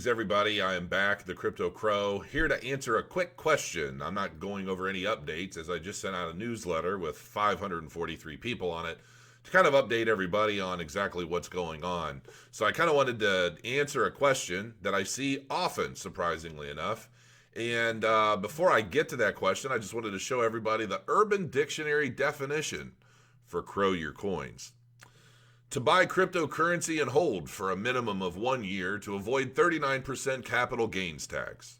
Greetings, everybody. I am back, the Crypto Crow, here to answer a quick question. I'm not going over any updates, as I just sent out a newsletter with 543 people on it to kind of update everybody on exactly what's going on. So I kind of wanted to answer a question that I see often, surprisingly enough. And before I get to that question, I just wanted to show everybody the Urban Dictionary definition for Crow Your Coins. To buy cryptocurrency and hold for a minimum of 1 year to avoid 39% capital gains tax.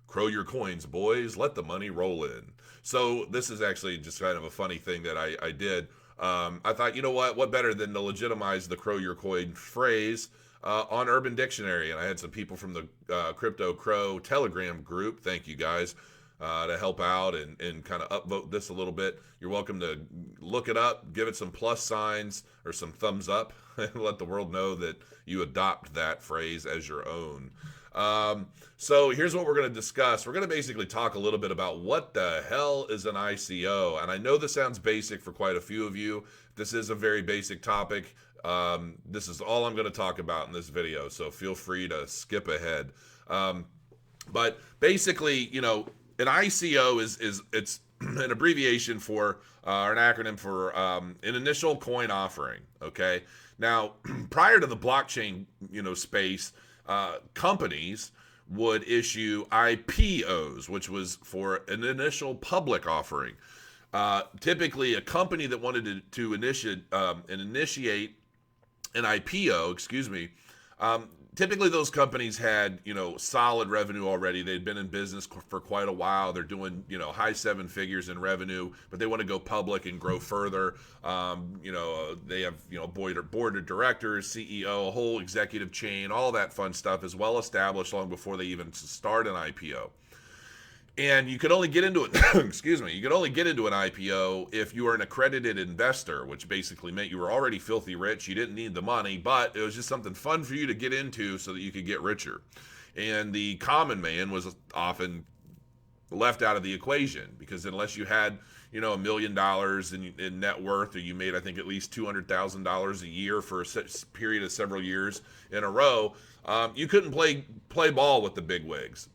Crow your coins, boys. Let the money roll in. So this is actually just kind of a funny thing that I did. I thought, you know what better than to legitimize the crow your coin phrase on Urban Dictionary. And I had some people from the Crypto Crow Telegram group, thank you guys, to help out and kind of upvote this a little bit. You're welcome to look it up, give it some plus signs or some thumbs up, and let the world know that you adopt that phrase as your own. So here's what we're going to discuss. We're going to basically talk a little bit about what the hell is an ICO. And I know this sounds basic for quite a few of you. This is a very basic topic. This is all I'm going to talk about in this video, so feel free to skip ahead. But basically, you know, an ICO it's an abbreviation for or an acronym for an initial coin offering. Okay. Now, prior to the blockchain, space, companies would issue IPOs, which was for an initial public offering. Typically, a company that wanted to initiate an IPO, typically those companies had, solid revenue already. They'd been in business for quite a while. They're doing, high seven figures in revenue, but they want to go public and grow further. They have, board of directors, CEO, a whole executive chain, all that fun stuff is well established long before they even start an IPO. And you could only get into it, you could only get into an IPO if you were an accredited investor, which basically meant you were already filthy rich. You didn't need the money, but it was just something fun for you to get into so that you could get richer. And the common man was often left out of the equation because unless you had, $1 million in net worth, or you made, I think, at least $200,000 a year for a period of several years in a row, you couldn't play ball with the big wigs.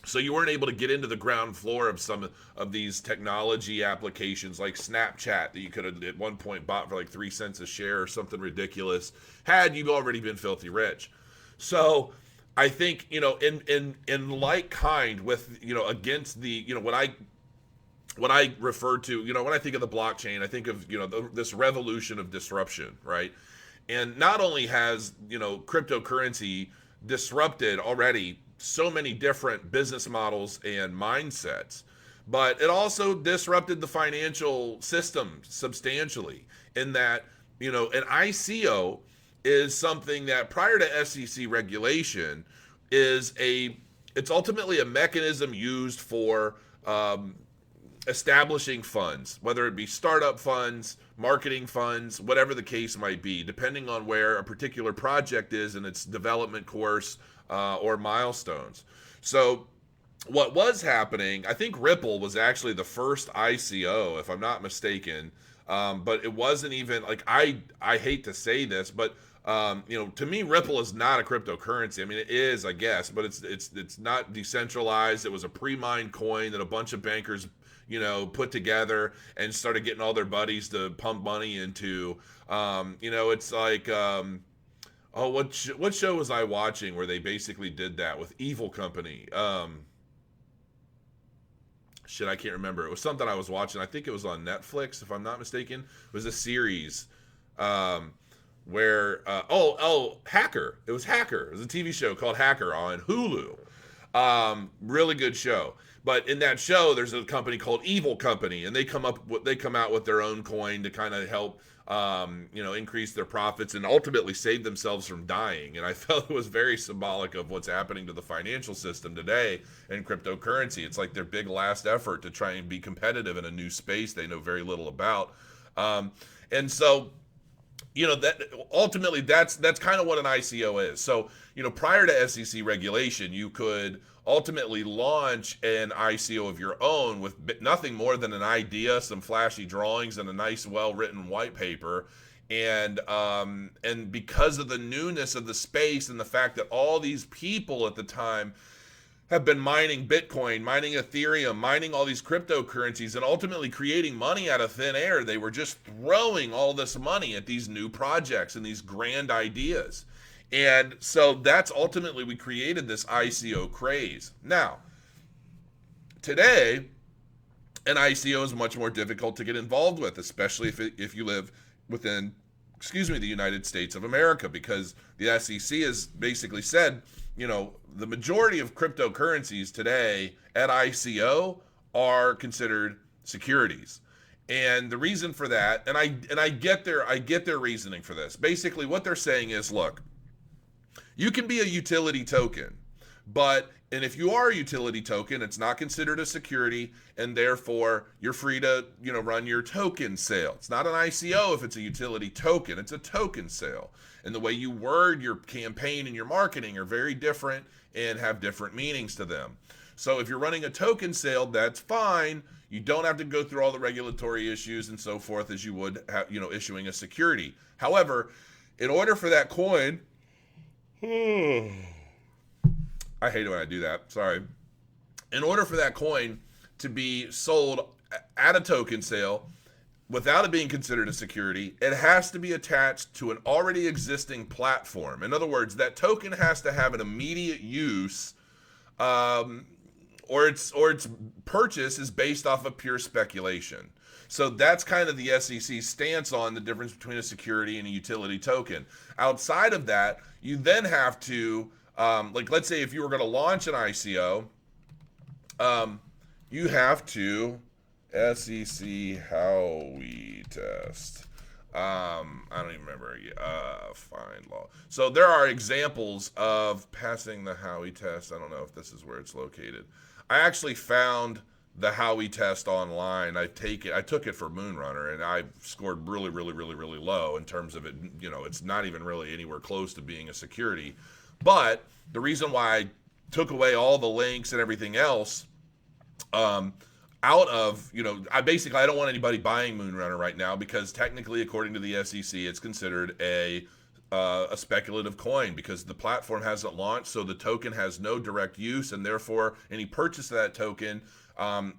So you weren't able to get into the ground floor of some of these technology applications like Snapchat that you could have at one point bought for like 3 cents a share or something ridiculous had you already been filthy rich. So I think, in like kind with, against the, what I refer to, when I think of the blockchain, I think of, this revolution of disruption, right? And not only has, cryptocurrency disrupted already so many different business models and mindsets, but it also disrupted the financial system substantially in that, an ICO is something that prior to SEC regulation it's ultimately a mechanism used for establishing funds, whether it be startup funds, marketing funds, whatever the case might be, depending on where a particular project is in its development course or milestones. So what was happening, I think Ripple was actually the first ICO, if I'm not mistaken, but it wasn't even like, I hate to say this, but to me, Ripple is not a cryptocurrency. I mean, it is, I guess, but it's not decentralized. It was a pre-mined coin that a bunch of bankers put together and started getting all their buddies to pump money into. It's like, what show was I watching where they basically did that with Evil Company? I can't remember. It was something I was watching. I think it was on Netflix, if I'm not mistaken. It was a series where, Hacker. It was Hacker. It was a TV show called Hacker on Hulu. Really good show. But in that show, there's a company called Evil Company, and they come out with their own coin to kind of help, increase their profits and ultimately save themselves from dying. And I felt it was very symbolic of what's happening to the financial system today in cryptocurrency. It's like their big last effort to try and be competitive in a new space they know very little about. And so, that ultimately that's kind of what an ICO is. So, prior to SEC regulation, you could ultimately launch an ICO of your own with nothing more than an idea, some flashy drawings, and a nice, well-written white paper. And because of the newness of the space and the fact that all these people at the time have been mining Bitcoin, mining Ethereum, mining all these cryptocurrencies, and ultimately creating money out of thin air, they were just throwing all this money at these new projects and these grand ideas. And so that's ultimately, we created this ICO craze. Now, today, an ICO is much more difficult to get involved with, especially if you live within, the United States of America, because the SEC has basically said, the majority of cryptocurrencies today at ICO are considered securities. And the reason for that, and I get their reasoning for this. Basically, what they're saying is, look, you can be a utility token, and if you are a utility token, it's not considered a security, and therefore you're free to, run your token sale. It's not an ICO if it's a utility token, it's a token sale. And the way you word your campaign and your marketing are very different and have different meanings to them. So if you're running a token sale, that's fine. You don't have to go through all the regulatory issues and so forth as you would have, issuing a security. However, in order for that coin, I hate it when I do that. Sorry. In order for that coin to be sold at a token sale without it being considered a security, it has to be attached to an already existing platform. In other words, that token has to have an immediate use, or its purchase is based off of pure speculation. So that's kind of the SEC's stance on the difference between a security and a utility token. Outside of that, you then have to, let's say if you were going to launch an ICO, you have to SEC Howey Test. I don't even remember. Find law. So there are examples of passing the Howey Test. I don't know if this is where it's located. I actually found the Howey Test online. I took it for Moonrunner, and I scored really, really, really, really low in terms of it. It's not even really anywhere close to being a security. But the reason why I took away all the links and everything else, out of, I don't want anybody buying Moonrunner right now, because technically, according to the SEC, it's considered a speculative coin because the platform hasn't launched, so the token has no direct use, and therefore any purchase of that token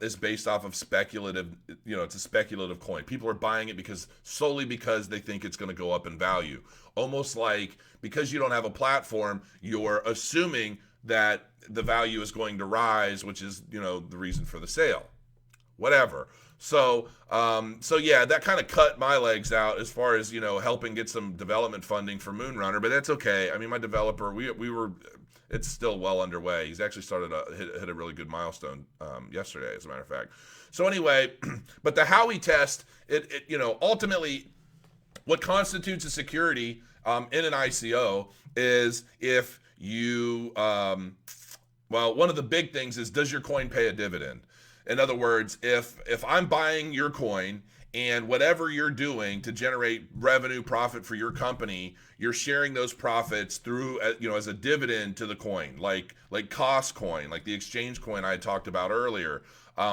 is based off of speculative. It's a speculative coin. People are buying it solely because they think it's going to go up in value. Almost like, because you don't have a platform, you're assuming that the value is going to rise, which is, the reason for the sale. Whatever. So yeah, that kind of cut my legs out as far as, helping get some development funding for Moonrunner, but that's okay. I mean, my developer, it's still well underway. He's actually started hit a really good milestone yesterday, as a matter of fact. So anyway, but the Howey Test, ultimately, what constitutes a security in an ICO is if you, one of the big things is, does your coin pay a dividend? In other words, if I'm buying your coin and whatever you're doing to generate revenue, profit for your company, you're sharing those profits through, as a dividend to the coin, like Cost Coin, like the exchange coin I talked about earlier,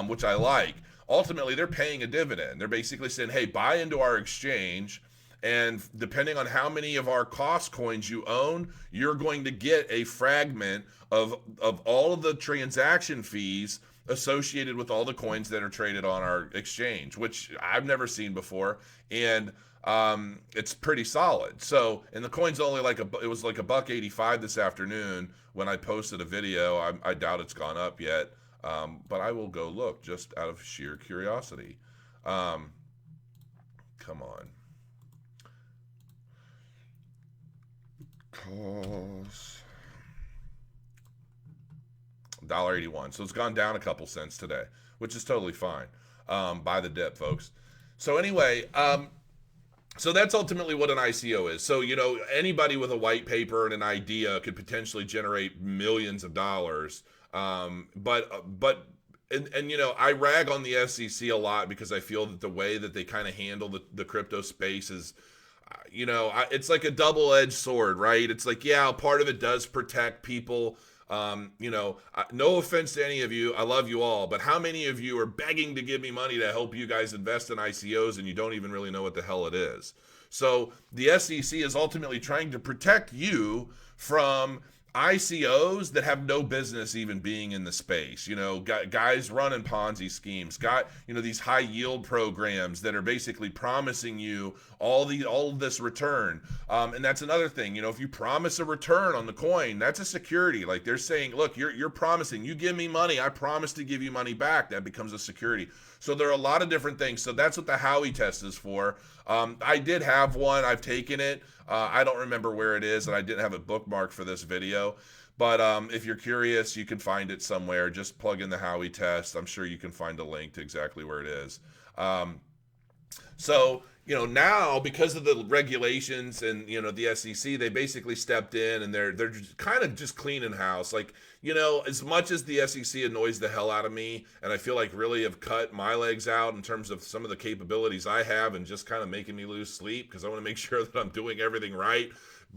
which I like. Ultimately, they're paying a dividend. They're basically saying, hey, buy into our exchange, and depending on how many of our Cost coins you own, you're going to get a fragment of all of the transaction fees associated with all the coins that are traded on our exchange, which I've never seen before, and it's pretty solid. So, and the coin's only it was like $1.85 this afternoon when I posted a video. I doubt it's gone up yet, but I will go look just out of sheer curiosity. Come on. Cost. $1.81. So it's gone down a couple cents today, which is totally fine. Buy the dip, folks. So anyway, so that's ultimately what an ICO is. So, anybody with a white paper and an idea could potentially generate millions of dollars. But I rag on the SEC a lot because I feel that the way that they kind of handle the crypto space is, it's like a double-edged sword, right? It's like, yeah, part of it does protect people. No offense to any of you, I love you all, but how many of you are begging to give me money to help you guys invest in ICOs and you don't even really know what the hell it is? So the SEC is ultimately trying to protect you from ICOs that have no business even being in the space. Guys running Ponzi schemes, these high yield programs that are basically promising you all of this return. And that's another thing. If you promise a return on the coin, that's a security. Like they're saying, look, you're promising, you give me money, I promise to give you money back. That becomes a security. So there are a lot of different things. So that's what the Howey test is for. I did have one. I've taken it. I don't remember where it is, and I didn't have it bookmarked for this video. But if you're curious, you can find it somewhere. Just plug in the Howey test. I'm sure you can find a link to exactly where it is. So now because of the regulations and the SEC, they basically stepped in and they're kind of just cleaning house. Like as much as the SEC annoys the hell out of me, and I feel like really have cut my legs out in terms of some of the capabilities I have and just kind of making me lose sleep because I want to make sure that I'm doing everything right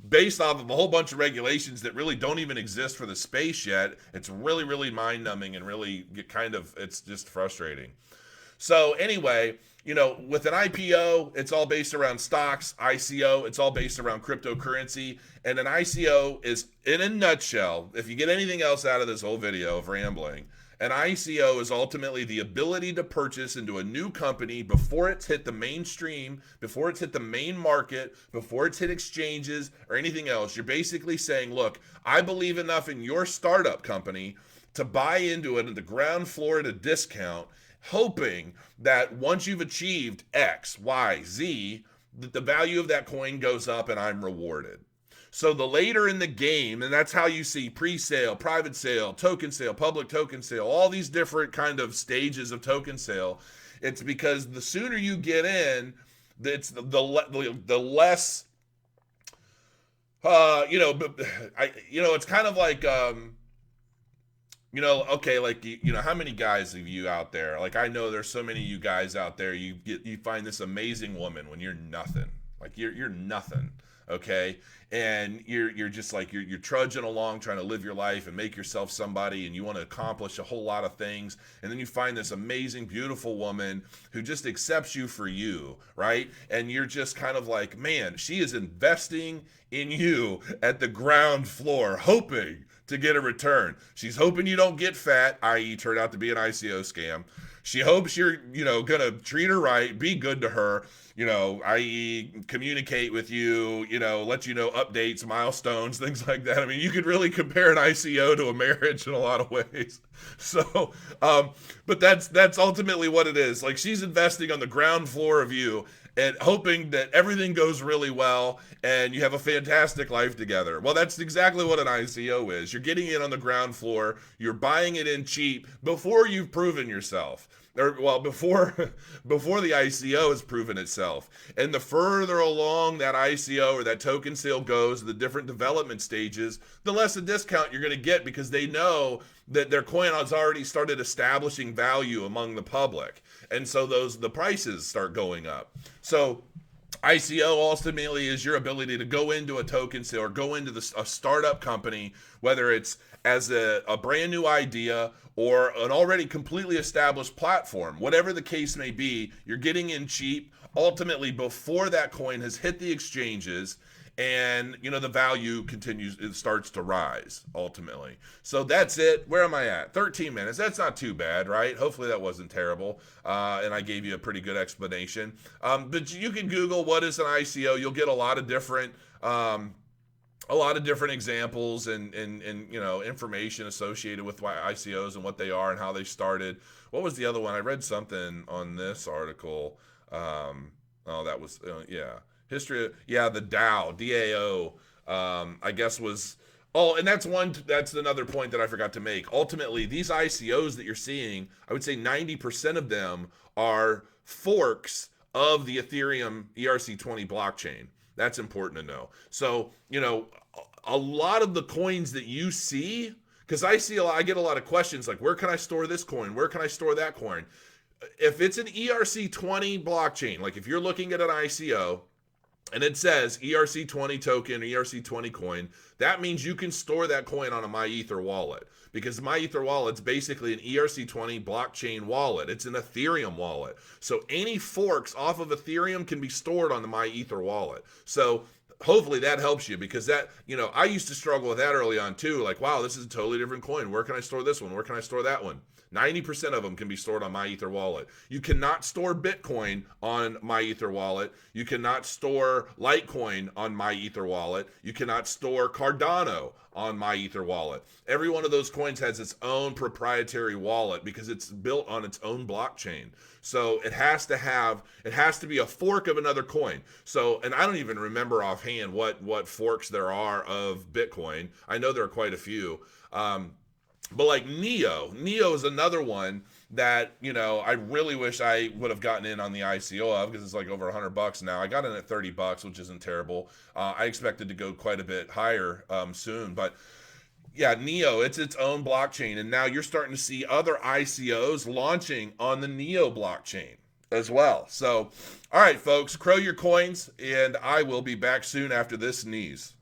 based off of a whole bunch of regulations that really don't even exist for the space yet. It's really, really mind numbing and really it's just frustrating. So anyway, with an IPO, it's all based around stocks. ICO, it's all based around cryptocurrency. And an ICO is, in a nutshell, if you get anything else out of this whole video of rambling, an ICO is ultimately the ability to purchase into a new company before it's hit the mainstream, before it's hit the main market, before it's hit exchanges or anything else. You're basically saying, look, I believe enough in your startup company to buy into it at the ground floor at a discount, hoping that once you've achieved X, Y, Z, that the value of that coin goes up and I'm rewarded. So the later in the game, and that's how you see pre-sale, private sale, token sale, public token sale, all these different kind of stages of token sale. It's because the sooner you get in, it's the less, it's kind of like, okay, like, how many guys have you out there? Like, I know there's so many of you guys out there, you find this amazing woman when you're nothing. Like, you're nothing, okay? And you're just like, you're trudging along trying to live your life and make yourself somebody, and you want to accomplish a whole lot of things. And then you find this amazing, beautiful woman who just accepts you for you, right? And you're just kind of like, man, she is investing in you at the ground floor, hoping to get a return. She's hoping you don't get fat, i.e. turn out to be an ICO scam. She hopes you're, gonna treat her right, be good to her, i.e. communicate with you, let you know updates, milestones, things like that. I mean, you could really compare an ICO to a marriage in a lot of ways. So, but that's ultimately what it is. Like, she's investing on the ground floor of you and hoping that everything goes really well and you have a fantastic life together. Well, that's exactly what an ICO is. You're getting in on the ground floor. You're buying it in cheap before you've proven yourself. Before the ICO has proven itself. And the further along that ICO or that token sale goes, the different development stages, the less a discount you're going to get because they know that their coin has already started establishing value among the public. And so the prices start going up. So ICO ultimately is your ability to go into a token sale or go into a startup company, whether it's as a brand new idea or an already completely established platform. Whatever the case may be, you're getting in cheap, ultimately before that coin has hit the exchanges, and the value continues, it starts to rise ultimately. So that's it. Where am I at? 13 minutes. That's not too bad, right? Hopefully that wasn't terrible. And I gave you a pretty good explanation. But you can Google what is an ICO. You'll get a lot of different examples and information associated with ICOs and what they are and how they started. What was the other one? I read something on this article. History. Yeah, the DAO, DAO, I guess was. Oh, and that's another point that I forgot to make. Ultimately, these ICOs that you're seeing, I would say 90% of them are forks of the Ethereum ERC20 blockchain. That's important to know. So, a lot of the coins that you see, because I get a lot of questions like, where can I store this coin? Where can I store that coin? If it's an ERC20 blockchain, like if you're looking at an ICO, and it says ERC20 token, ERC20 coin. That means you can store that coin on a MyEther wallet, because MyEther wallet's basically an ERC20 blockchain wallet. It's an Ethereum wallet. So any forks off of Ethereum can be stored on the MyEther wallet. So hopefully that helps you, because that, I used to struggle with that early on too. Like, wow, this is a totally different coin. Where can I store this one? Where can I store that one? 90% of them can be stored on MyEther wallet. You cannot store Bitcoin on MyEther wallet. You cannot store Litecoin on MyEther wallet. You cannot store Cardano on MyEther wallet. Every one of those coins has its own proprietary wallet because it's built on its own blockchain. So it has to be a fork of another coin. So, and I don't even remember offhand what forks there are of Bitcoin. I know there are quite a few. But like Neo is another one that, I really wish I would have gotten in on the ICO of, because it's like over $100 now. I got in at $30, which isn't terrible. I expected to go quite a bit higher soon, but yeah, Neo, it's its own blockchain, and now you're starting to see other ICOs launching on the Neo blockchain as well. So, all right, folks, crow your coins, and I will be back soon after this sneeze.